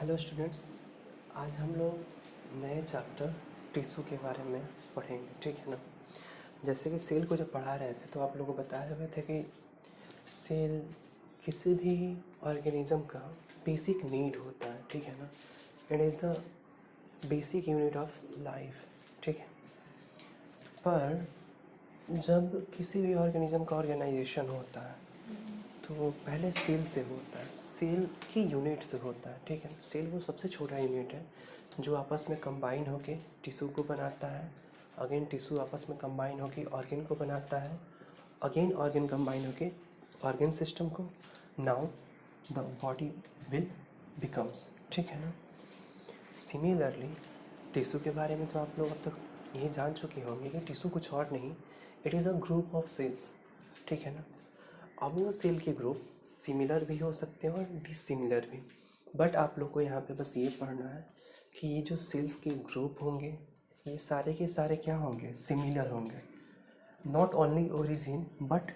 Hello students, आज हम लोग नए चैप्टर टिश्यू के बारे में पढ़ेंगे। ठीक है ना। जैसे कि सेल को जब पढ़ा रहे थे तो आप लोगों को बताए हुए थे कि सेल किसी भी ऑर्गेनिज्म का बेसिक नीड होता है। ठीक है ना। It is the basic unit of life. ठीक है। पर जब किसी भी ऑर्गेनिज्म का ऑर्गेनाइजेशन होता है तो पहले सेल से होता है, सेल की यूनिट से होता है। ठीक है। सेल वो सबसे छोटा यूनिट है जो आपस में कंबाइन होके टिश्यू को बनाता है। अगेन टिश्यू आपस में कंबाइन होके ऑर्गेन को बनाता है। अगेन ऑर्गेन कंबाइन होके ऑर्गेन सिस्टम को। Now the body will becomes. ठीक है ना। सिमिलरली टिश्यू के बारे में तो आप लोग अब तक यही जान चुके होंगे कि टिश्यू कुछ और नहीं, it is a group of cells. ठीक है ना। अब वो सेल के ग्रुप सिमिलर भी हो सकते हैं और डिसिमिलर भी, बट आप लोग को यहाँ पे बस ये पढ़ना है कि ये जो सेल्स के ग्रुप होंगे ये सारे के सारे क्या होंगे, सिमिलर होंगे। Not only origin but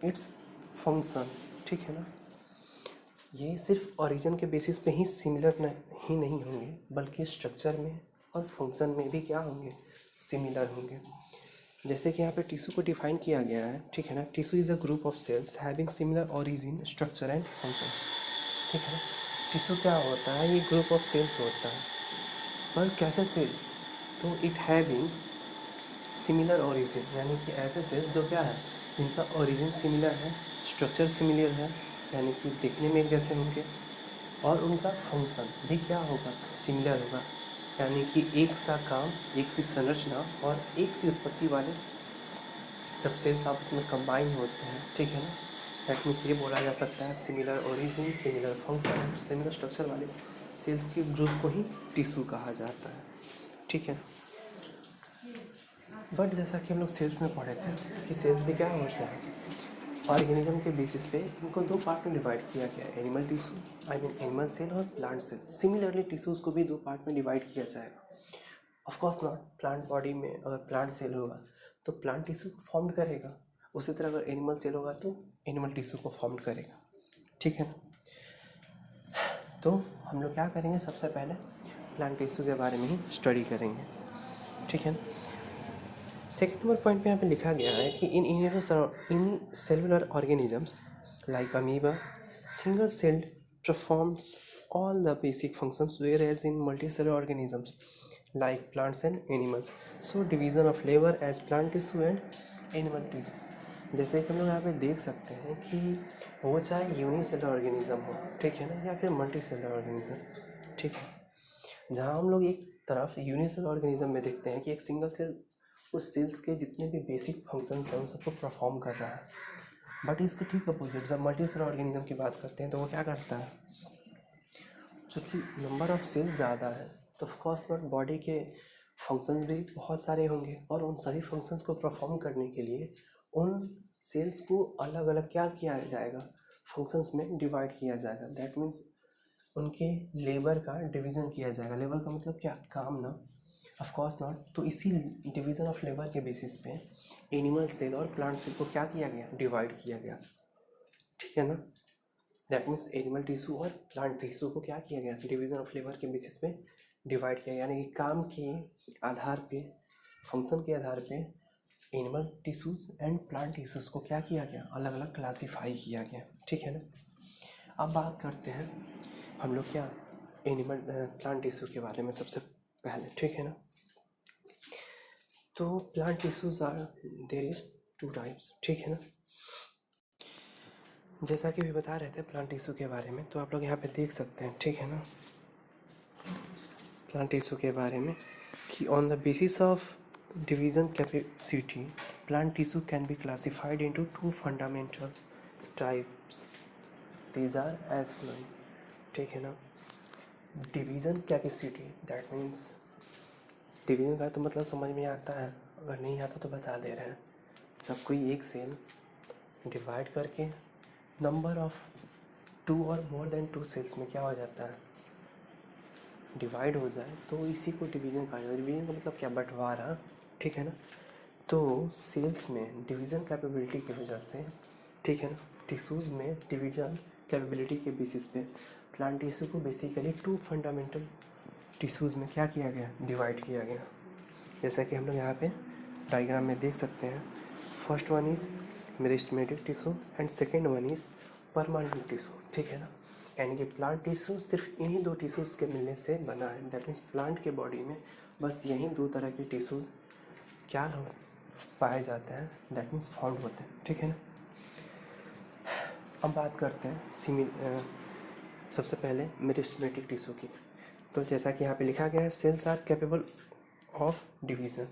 its function. ठीक है ना। ये सिर्फ ओरिजिन के बेसिस पे ही सिमिलर ही नहीं होंगे बल्कि स्ट्रक्चर में और फंक्शन में भी क्या होंगे, सिमिलर होंगे। जैसे कि यहाँ पे टिश्यू को डिफाइन किया गया है। ठीक है ना। Tissue is a group of sales having similar origin, structure and functions. ठीक है ना। टिश्यू क्या होता है, ये ग्रुप ऑफ सेल्स होता है। पर कैसे सेल्स, तो इट हैविंग सिमिलर ओरिजिन, यानी कि ऐसे सेल्स जो क्या है, जिनका ओरिजिन सिमिलर है, स्ट्रक्चर सिमिलर है, यानी कि दिखने में एक जैसे होंगे, और उनका फंक्शन भी क्या होगा, सिमिलर होगा। यानी कि एक सा काम, एक सी संरचना और एक सी उत्पत्ति वाले जब सेल्स आपस में कंबाइन होते हैं। ठीक है ना। दैट मीन्स ये बोला जा सकता है similar origin, similar function, similar structure वाले सेल्स के ग्रुप को ही टिश्यू कहा जाता है। ठीक है। बट जैसा कि हम लोग सेल्स में पढ़े थे कि सेल्स भी क्या होते हैं, ऑर्गेनिज्म के बेसिस पे इनको दो पार्ट में डिवाइड किया गया है, animal tissue I mean animal cell और प्लांट सेल। सिमिलरली टिश्यूज़ को भी दो पार्ट में डिवाइड किया जाएगा। Of course not, plant body में अगर प्लांट सेल होगा तो प्लांट टिश्यू फॉर्म करेगा, उसी तरह अगर एनिमल सेल होगा तो एनिमल टिश्यू को फॉर्म करेगा। ठीक है ना। तो हम लोग क्या करेंगे, सबसे पहले प्लांट टिश्यू के बारे में ही स्टडी करेंगे। ठीक है ना। सेकेंड नंबर पॉइंट पे यहाँ पे लिखा गया है कि in cellular organisms like amoeba single celled performs all the basic functions, whereas in multicellular organisms like plants and animals, so division of labor as plant tissue and animal tissue। जैसे कि हम लोग यहाँ पे देख सकते हैं कि वो चाहे यूनिसेलुलर ऑर्गेनिज्म हो, ठीक है ना, या फिर मल्टी सेलुलर ऑर्गेनिज्म। ठीक है। जहाँ हम लोग एक तरफ यूनिसेलुलर ऑर्गेनिज्म में देखते हैं कि एक सिंगल सेल उस सेल्स के जितने भी बेसिक फंक्शंस हैं उन सबको परफॉर्म कर रहा है, बट इसके ठीक अपोजिट जब मल्टी सेलुलर ऑर्गेनिज्म की बात करते हैं तो वो क्या करता है, चूँकि नंबर ऑफ सेल्स ज़्यादा है तो ऑफकोर्स नॉट बॉडी के फंक्शंस भी बहुत सारे होंगे, और उन सभी फंक्शंस को परफॉर्म करने के लिए उन सेल्स को अलग अलग क्या किया जाएगा, फंक्शंस में डिवाइड किया जाएगा। दैट मीन्स उनके लेबर का डिवीज़न किया जाएगा। लेबर का मतलब क्या, काम ना, ऑफ कोर्स नॉट। तो इसी डिवीज़न ऑफ लेबर के बेसिस पे एनिमल सेल और प्लांट सेल को क्या किया गया, डिवाइड किया गया। ठीक है ना। दैट मीन्स एनिमल टिश्यू और प्लांट टिश्यू को क्या किया गया, डिवीज़न ऑफ लेबर के बेसिस पे डिवाइड किया, यानी कि काम के आधार पे, फंक्शन के आधार पे animal tissues and plant tissues को क्या किया गया, अलग अलग क्लासीफाई किया गया। ठीक है ना। अब बात करते हैं हम लोग क्या, एनिमल प्लांट टिश्यू के बारे में सबसे पहले। ठीक है ना। तो plant tissues are there is two types. ठीक है ना। जैसा कि भी बता रहे थे प्लांट टिश्यू के बारे में, तो आप लोग यहाँ पे देख सकते हैं। ठीक है ना। प्लांट टिश्यू के बारे में कि on the basis of division capacity plant tissue can be classified into two fundamental types, these are as following. ठीक है ना। Division capacity, that means division का तो मतलब समझ में आता है, अगर नहीं आता तो बता दे रहे हैं। जब कोई एक सेल डिवाइड करके नंबर ऑफ टू और मोर देन टू सेल्स में क्या हो जाता है, डिवाइड हो जाए, तो इसी को डिवीज़न कहा जाता है। डिवीज़न का मतलब क्या, बंटवारा। ठीक है ना। तो सेल्स में डिवीज़न कैपेबिलिटी की वजह से, ठीक है ना, टिश्यूज़ में डिवीज़न कैपेबिलिटी के बेसिस पे प्लांट टिश्यू को बेसिकली 2 फंडामेंटल टिश्यूज़ में क्या किया गया, डिवाइड किया गया। जैसा कि हम लोग यहाँ पे डायग्राम में देख सकते हैं। First one is meristematic tissue and second one is permanent tissue, ठीक है ना। यानी कि प्लांट टिश्यू सिर्फ इन्हीं 2 टिश्यूज़ के मिलने से बना है। दैट मीन्स प्लांट के बॉडी में बस यही 2 तरह के टिश्यूज़ क्या पाए जाते हैं, दैट मीन्स फाउंड होते हैं, ठीक है ना। अब बात करते हैं सबसे पहले मेरिस्टेमेटिक टिश्यू की। तो जैसा कि यहाँ पे लिखा गया है, cells are capable of division,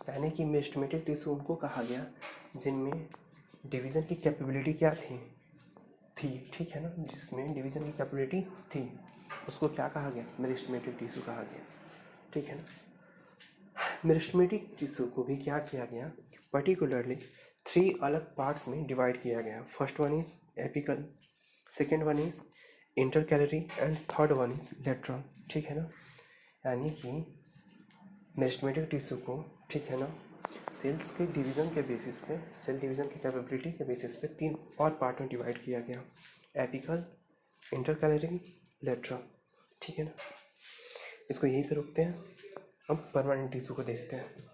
यानी कि मेरिस्टेमेटिक टिश्यू उनको कहा गया जिनमें डिवीज़न की कैपेबिलिटी क्या थी, ठीक है ना, जिसमें डिवीज़न की कैपेबिलिटी थी, उसको क्या कहा गया, मेरिस्टेमेटिक टिश्यू कहा गया, ठीक है ना। मेरिस्टेमेटिक टिश्यू को भी क्या किया गया, पर्टिकुलरली 3 अलग पार्ट्स में डिवाइड किया गया। First one is apical, second one is intercalary and third one is lateral, ठीक है ना। यानी कि मेरिस्टेमेटिक टिश्यू को, ठीक है ना, सेल्स के डिवीज़न के बेसिस पे, सेल डिवीज़न की कैपेबिलिटी के बेसिस पे 3 और पार्ट में डिवाइड किया गया, एपिकल, इंटरकैलरी, लेटरल, ठीक है ना। इसको यहीं पे रुकते हैं। अब परमानेंट टिश्यू को देखते हैं।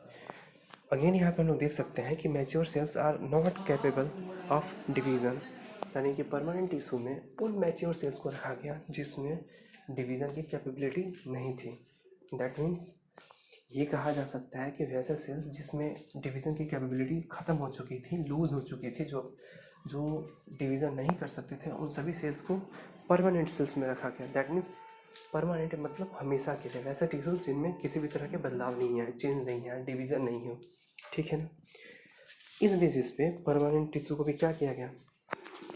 अगेन यहाँ पे हम लोग देख सकते हैं कि mature cells are not capable of division, यानी कि परमानेंट टिश्यू में उन मैच्योर सेल्स को रखा गया जिसमें डिवीज़न की कैपेबिलिटी नहीं थी। दैट मीन्स ये कहा जा सकता है कि वैसे सेल्स जिसमें डिवीज़न की कैपेबिलिटी ख़त्म हो चुकी थी, लूज़ हो चुकी थी, जो डिवीज़न नहीं कर सकते थे, उन सभी सेल्स को परमानेंट सेल्स में रखा गया। दैट मीन्स परमानेंट मतलब हमेशा के लिए, वैसे टिश्यू जिनमें किसी भी तरह के बदलाव नहीं है, चेंज नहीं है, डिवीज़न नहीं हो, ठीक है ना। इस बेसिस पे परमानेंट टिश्यू को भी क्या किया गया,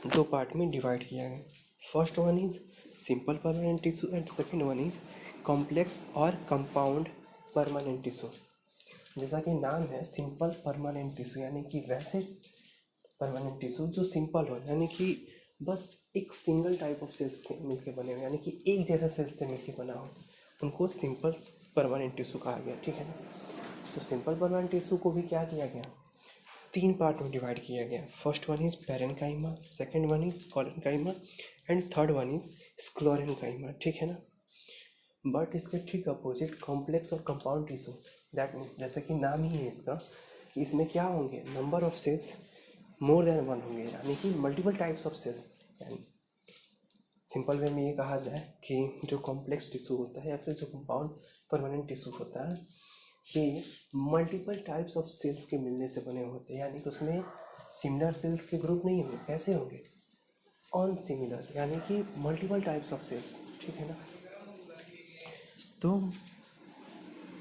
2 पार्ट में डिवाइड किया गया। First one is simple permanent tissue and second one is complex और कंपाउंड परमानेंट टिश्यू। जैसा कि नाम है सिंपल परमानेंट टिश्यू, यानी कि वैसे परमानेंट टिश्यू जो सिंपल हो, यानी कि बस एक सिंगल टाइप ऑफ सेल्स के मिलके बने हुए, यानी कि एक जैसा सेल्स से मिलके बना हो, उनको सिंपल परमानेंट टिश्यू कहा गया, ठीक है ना। तो सिंपल परमानेंट टिश्यू को भी क्या किया गया, 3 पार्ट में डिवाइड किया गया। First one is parenchyma, second one is collenchyma and third one is sclerenchyma, ठीक है ना। बट इसके ठीक अपोजिट कॉम्प्लेक्स और कंपाउंड टिश्यू, दैट मीन्स जैसे कि नाम ही है इसका कि इसमें क्या होंगे, number of cells more than 1 होंगे, यानी कि मल्टीपल टाइप्स ऑफ सेल्स। यानी सिंपल वे में ये कहा जाए कि जो कॉम्प्लेक्स टिश्यू होता है या फिर जो कंपाउंड परमानेंट टिश्यू होता है, ये मल्टीपल टाइप्स ऑफ सेल्स के मिलने से बने होते हैं, यानी कि उसमें सिमिलर सेल्स के ग्रुप नहीं होंगे, कैसे होंगे, ऑन सिमिलर, यानी कि मल्टीपल टाइप्स ऑफ सेल्स, ठीक है ना। तो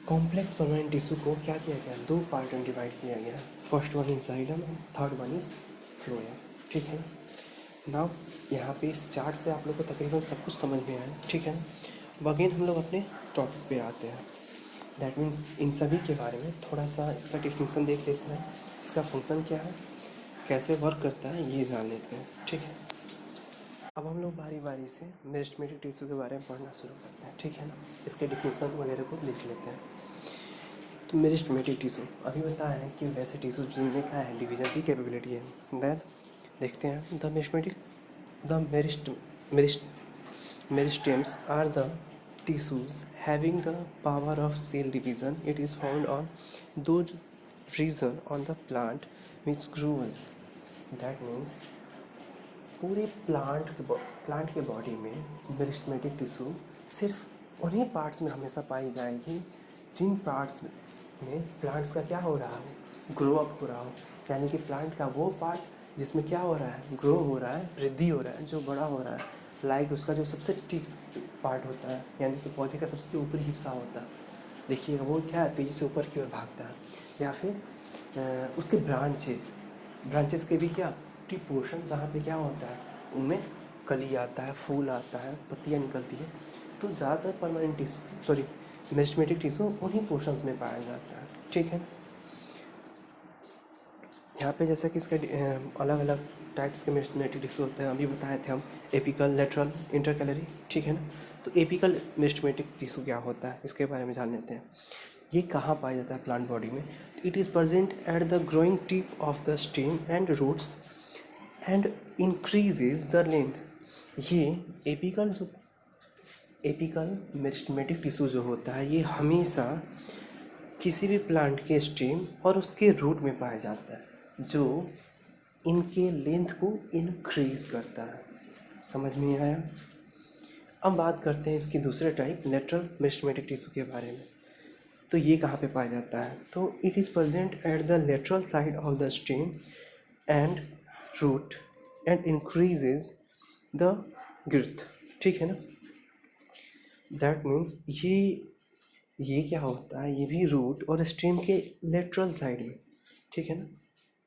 कॉम्प्लेक्स परमानेंट टिश्यू को क्या किया गया, 2 पार्ट में डिवाइड किया गया। First one is xylem and third one is phloem, ठीक है ना। नाउ यहाँ पे इस चार्ट से आप लोग को तकरीबन सब कुछ समझ में आया, ठीक है ना। अब अगेन हम लोग अपने टॉपिक पे आते हैं। दैट मीन्स इन सभी के बारे में थोड़ा सा इसका डिफिनेशन देख लेते हैं, इसका फंक्शन क्या है, कैसे वर्क करता है, ये जान लेते हैं, ठीक है। अब हम लोग बारी बारी से मेरिस्टेमेटिक टिश्यू के बारे में पढ़ना शुरू करते हैं, ठीक है ना। इसके डिफिनेशन वगैरह को लिख लेते हैं। तो मेरिस्टेमेटिक टिश्यू अभी बताया है कि वैसे टिश्यू जिनमें क्या है, डिवीज़न की कैपेबिलिटी है। देन देखते हैं meristems are the tissues having the power of cell division. It is found on those region on the plant which grows. That means पूरे प्लांट के बॉडी में मेरिस्टेमेटिक टिश्यू सिर्फ उन्हीं पार्ट्स में हमेशा पाई जाएगी जिन पार्ट्स में प्लांट्स का क्या हो रहा हो, ग्रो अप हो रहा हो, यानी कि प्लांट का वो पार्ट जिसमें क्या हो रहा है, ग्रो हो रहा है, वृद्धि हो रहा है, जो बड़ा हो रहा है, लाइक उसका जो सबसे टिप पार्ट होता है, यानी कि पौधे का सबसे ऊपरी हिस्सा होता है, देखिएगा वो क्या है, तेज़ी से ऊपर की ओर भागता है। या फिर उसके ब्रांचेस के भी क्या टिप पोर्शन, जहाँ पे क्या होता है, उनमें कली आता है, फूल आता है, पत्तियाँ निकलती है। तो ज़्यादातर परमानेंट टिश्यू मेरिस्टेमेटिक टिश्यू उन्हीं पोर्शंस में पाया जाता है, ठीक है। यहाँ पे जैसे कि इसके अलग अलग टाइप्स के मेरिस्टेमेटिक टिश्यू होते हैं, अभी बताए थे हम, एपिकल, लेटरल, इंटरकैलरी, ठीक है ना। तो एपिकल मेरिस्टेमेटिक टिश्यू क्या होता है, इसके बारे में जान लेते हैं। ये कहाँ पाया जाता है प्लांट बॉडी में, तो it is present at the growing tip of the stem and roots and increases the length. ये एपिकल जो एपिकल मेरिस्टेमेटिक टिश्यू जो होता है ये हमेशा किसी भी प्लांट के स्टेम और उसके रूट में पाया जाता है, जो इनके लेंथ को इंक्रीज करता है। समझ में आया? अब बात करते हैं इसकी दूसरे टाइप लेटरल मेरिस्टेमेटिक टिश्यू के बारे में। तो ये कहाँ पे पाया जाता है? तो it is present at the lateral side of the stem and root and increases the girth। ठीक है ना? दैट मीन्स ये क्या होता है, ये भी रूट और स्टेम के लेटरल साइड में, ठीक है ना,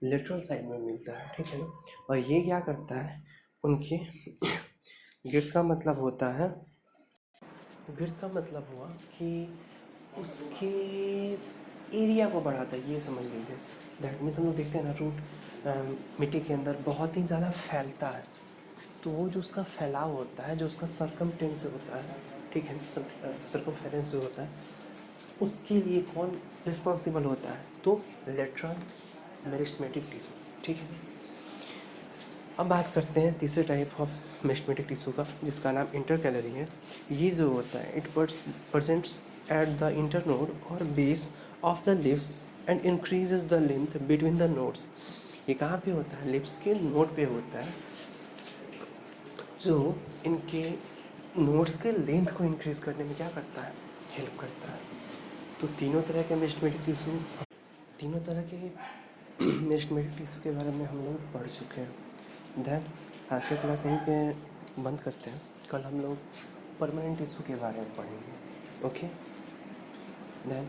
लेटरल साइड में मिलता है, ठीक है ना। और ये क्या करता है, उनके girth का मतलब होता है, girth का मतलब हुआ कि उसके एरिया को बढ़ाता है, ये समझ लीजिए। दैट मीन्स हम लोग देखते हैं ना रूट मिट्टी के अंदर बहुत ही ज़्यादा फैलता है, तो वो जो उसका फैलाव होता है, जो उसका सरकमटेंस होता है, ठीक है, सरकमफेरेंस जो होता है, उसके लिए कौन रिस्पॉन्सिबल होता है? तो लेटरल मेरिस्टेमेटिक टिश्यू, ठीक है। अब बात करते हैं तीसरे टाइप ऑफ मेरिस्टेमेटिक टिश्यू का, जिसका नाम इंटरकैलरी है। ये जो होता है it presents at the internode और base of the lips and increases the length between the nodes. ये कहाँ पे होता है? लिप्स के नोड पे होता है, जो इनके नोड्स के लेंथ को इंक्रीज करने में क्या करता है? हेल्प करता है। तो तीनों तरह के मेरिस्टेमेटिक टिश्यू, तीनों तरह के मेरिस्टेमेटिक टिश्यू के बारे में हम लोग पढ़ चुके हैं। देन आज की क्लास यहीं पे बंद करते हैं। कल हम लोग परमानेंट टिश्यू के बारे में पढ़ेंगे। Okay, then